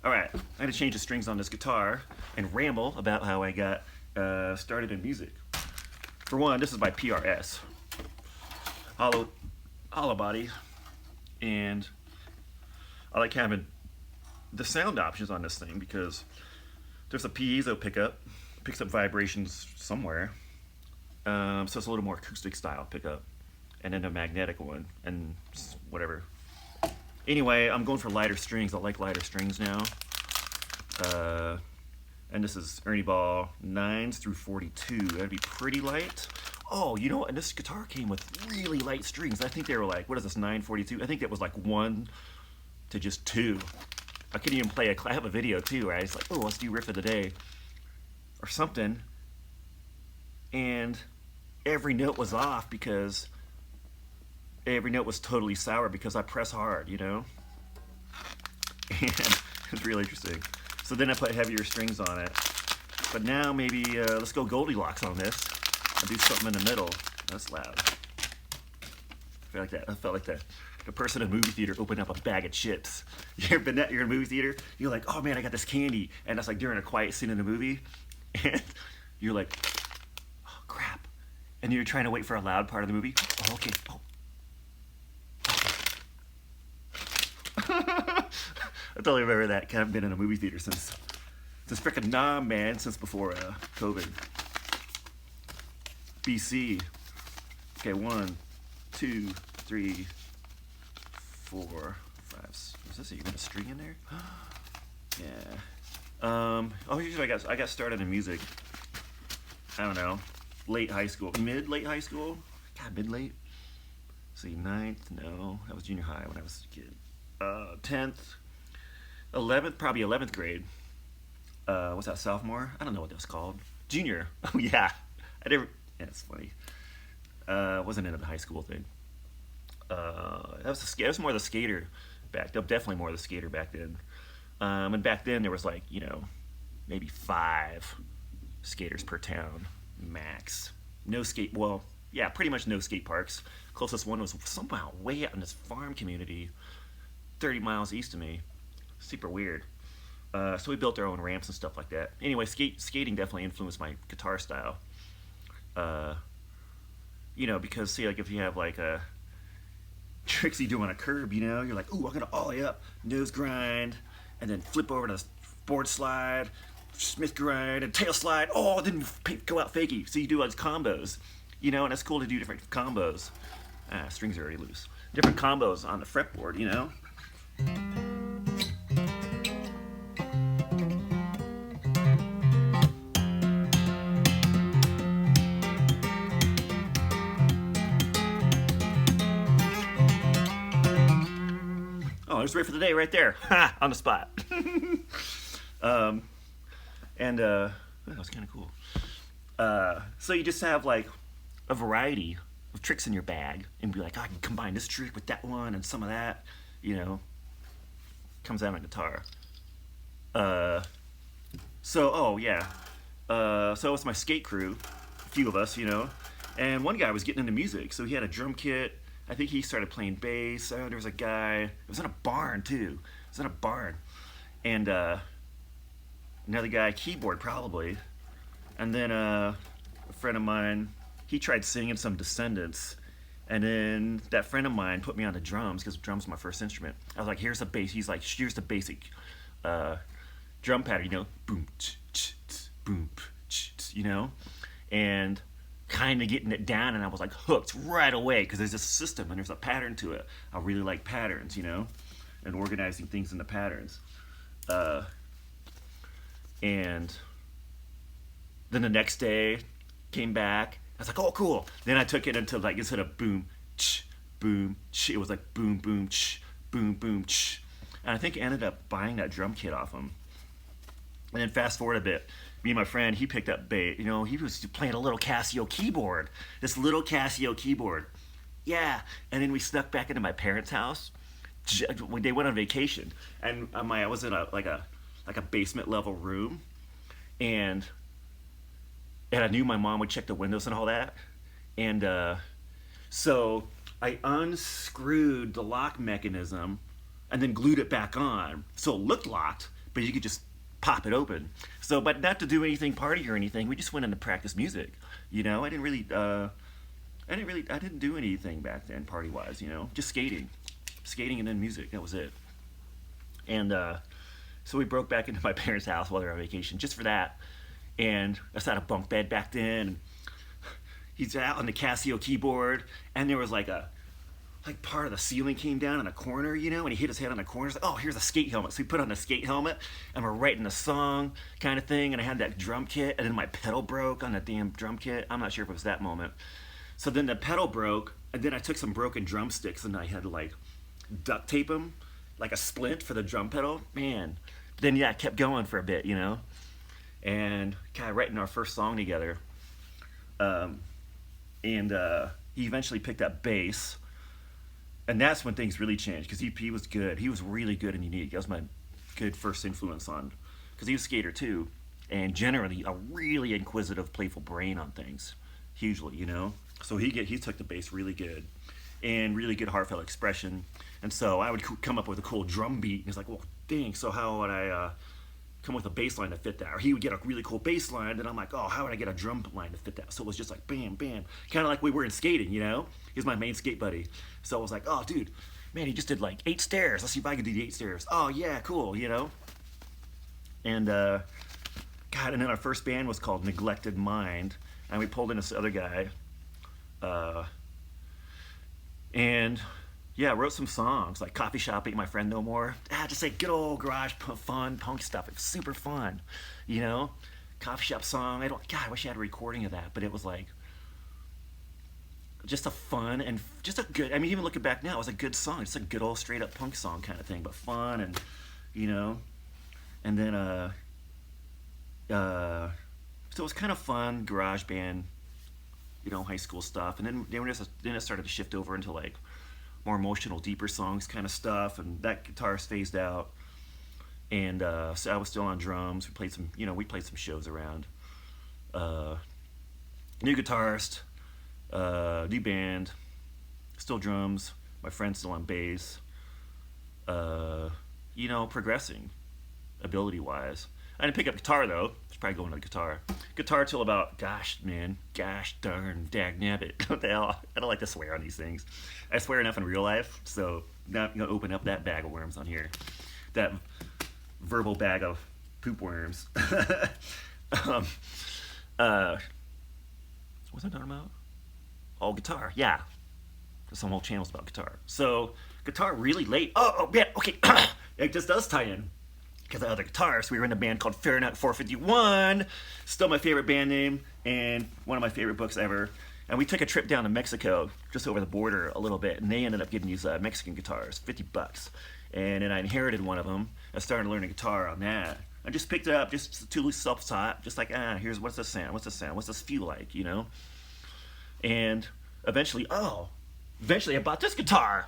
All right, I'm gonna change the strings on this guitar and ramble about how I got started in music. For one, this is by PRS, hollow body, and I like having the sound options on this thing because there's a piezo pickup, picks up vibrations somewhere, so it's a little more acoustic style pickup, and then a magnetic one, and whatever. Anyway, I'm going for lighter strings. I like lighter strings now. And this is Ernie Ball 9s through 42. That'd be pretty light. Oh, you know what? And this guitar came with really light strings. I think they were like, what is this, 942? I think that was like 1 to just 2. I couldn't even play I have a video too, where I was like, oh, let's do riff of the day or something. And every note was off because every note was totally sour because I press hard, you know? And it's really interesting. So then I put heavier strings on it. But now maybe let's go Goldilocks on this and do something in the middle. That's loud. I felt like the person in a movie theater opened up a bag of chips. You ever been that? You're in a movie theater, you're like, oh man, I got this candy. And that's like during a quiet scene in the movie. And you're like, oh crap. And you're trying to wait for a loud part of the movie. Oh, okay. Oh. I totally remember that. I haven't been in a movie theater since frickin' man, since before COVID. BC. Okay, 1, 2, 3, 4, 5. Is this even a string in there? Yeah. Oh, usually I got started in music. I don't know, late high school, late high school. God, mid-late. See, 9th, no, that was junior high when I was a kid. 10th, 11th, probably 11th grade. What's that, sophomore? I don't know what that was called. Junior. Oh yeah, I never. Yeah, it's funny. Wasn't into the high school thing. That was more the skater definitely more the skater back then. And back then there was like, you know, maybe 5 skaters per town max. No skate. Well, yeah, pretty much no skate parks. Closest one was somehow way out in this farm community, 30 miles east of me. Super weird. So we built our own ramps and stuff like that. Anyway, skating definitely influenced my guitar style. You know, because see, like if you have like a Trixie doing a curb, you know, you're like, ooh, I'm gonna ollie up, nose grind, and then flip over to the board slide, Smith grind, and tail slide. Oh, it didn't go out fakey. So you do like combos, you know, and it's cool to do different combos. Strings are already loose. Different combos on the fretboard, you know. Oh, there's riff for the day right there. Ha! On the spot. That was kind of cool. So you just have like a variety of tricks in your bag and be like, oh, I can combine this trick with that one and some of that, you know, comes out on guitar. So it was my skate crew, a few of us, you know, and one guy was getting into music, so he had a drum kit. I think he started playing bass. There was a guy, it was in a barn too. It was in a barn. And another guy, keyboard probably. And then a friend of mine, he tried singing some Descendants. And then that friend of mine put me on the drums, because drums are my first instrument. I was like, here's the bass. He's like, here's the basic drum pattern, you know, boom, boom, you know? And kind of getting it down, and I was like hooked right away because there's a system and there's a pattern to it. I really like patterns, you know, and organizing things into patterns. And then the next day came back. I was like, oh, cool. Then I took it into like, instead of boom, boom, it was like boom, boom, boom, boom, and I think I ended up buying that drum kit off him. And then fast forward a bit, me and my friend, he picked up bass. You know, he was playing a little Casio keyboard. This little Casio keyboard. Yeah. And then we snuck back into my parents' house. When they went on vacation, and I was in a basement level room, and I knew my mom would check the windows and all that. And so I unscrewed the lock mechanism and then glued it back on. So it looked locked, but you could just pop it open. So, but not to do anything party or anything. We just went in to practice music. You know, I didn't do anything back then party wise. You know, just skating and then music. That was it. And so we broke back into my parents' house while they were on vacation just for that. And I sat a bunk bed back then. He's out on the Casio keyboard, and there was like part of the ceiling came down in a corner, you know, and he hit his head on the corner. He's like, oh, here's a skate helmet. So he put on the skate helmet, and we're writing a song kind of thing, and I had that drum kit, and then my pedal broke on the damn drum kit. I'm not sure if it was that moment. So then the pedal broke, and then I took some broken drumsticks, and I had to like duct tape them like a splint for the drum pedal. Man, then yeah, I kept going for a bit, you know, and kind of writing our first song together. And he eventually picked up bass, and that's when things really changed because he was good. He was really good and unique. That was my good first influence on, because he was a skater too, and generally a really inquisitive, playful brain on things, hugely, you know. So he took the bass really good, and really good heartfelt expression. And so I would come up with a cool drum beat, and he's like, well, dang, so how would I come with a bass line to fit that? Or he would get a really cool bass line, and I'm like, oh, how would I get a drum line to fit that? So it was just like bam, bam, kind of like we were in skating, you know? He was my main skate buddy. So I was like, oh, dude, man, he just did like 8 stairs. Let's see if I can do the 8 stairs. Oh, yeah, cool, you know? And, God, and then our first band was called Neglected Mind, and we pulled in this other guy, and yeah, I wrote some songs like Coffee Shop Ain't My Friend No More. Just like good old garage fun punk stuff. It's super fun, you know. Coffee Shop song. God, I wish I had a recording of that, but it was like just a fun and just a good. I mean, even looking back now, it was a good song. It's a good old straight up punk song kind of thing, but fun and you know. And then so it was kind of fun garage band, you know, high school stuff. And then it started to shift over into like more emotional, deeper songs kind of stuff, and that guitarist phased out, and so I was still on drums. We played some shows around. New guitarist, new band, still drums. My friend's still on bass. You know, progressing, ability-wise. I didn't pick up guitar though. I was probably going to guitar. Guitar till about, gosh darn, dagnabbit. What the hell? I don't like to swear on these things. I swear enough in real life, so now I'm gonna open up that bag of worms on here. That verbal bag of poop worms. What was I talking about? Oh, guitar. Yeah. There's some whole channels about guitar. So guitar really late. Oh yeah. Okay. It just does tie in. Because the other guitarists, we were in a band called Fahrenheit 451, still my favorite band name, and one of my favorite books ever. And we took a trip down to Mexico, just over the border a little bit, and they ended up getting these Mexican guitars, $50. And then I inherited one of them. I started learning guitar on that. I just picked it up, just totally self-taught, just like, here's what's this sound, what's this feel like, you know? And eventually I bought this guitar.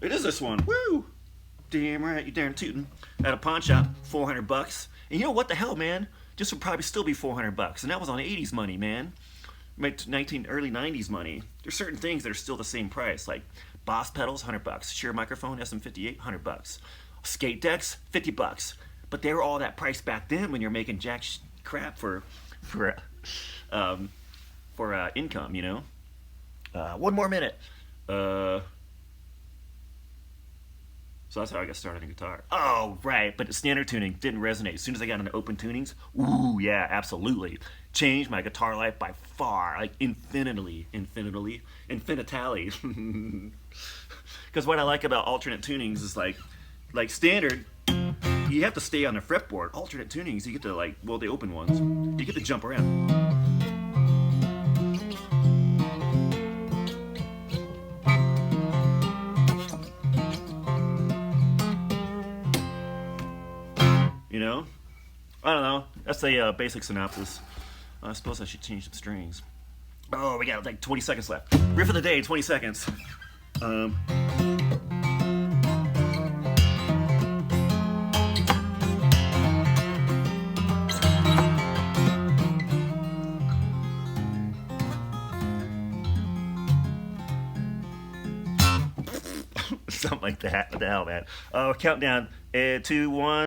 It is this one, woo! Damn right, you darn tootin'. At a pawn shop, $400. And you know what the hell, man? This would probably still be $400. And that was on 80s money, man. Early 90s money. There's certain things that are still the same price, like Boss pedals, $100. Shure microphone, SM58, $100. Skate decks, $50. But they were all that price back then when you're making crap for income, you know. One more minute. So that's how I got started in guitar. Oh, right, but the standard tuning didn't resonate. As soon as I got into open tunings, ooh, yeah, absolutely. Changed my guitar life by far, like infinitally. Because what I like about alternate tunings is like standard, you have to stay on the fretboard. Alternate tunings, you get to the open ones, you get to jump around. You know? I don't know. That's a basic synopsis. I suppose I should change some strings. Oh, we got like 20 seconds left. Riff of the day, 20 seconds. Something like that. What the hell, man? Oh, countdown. 2, 1.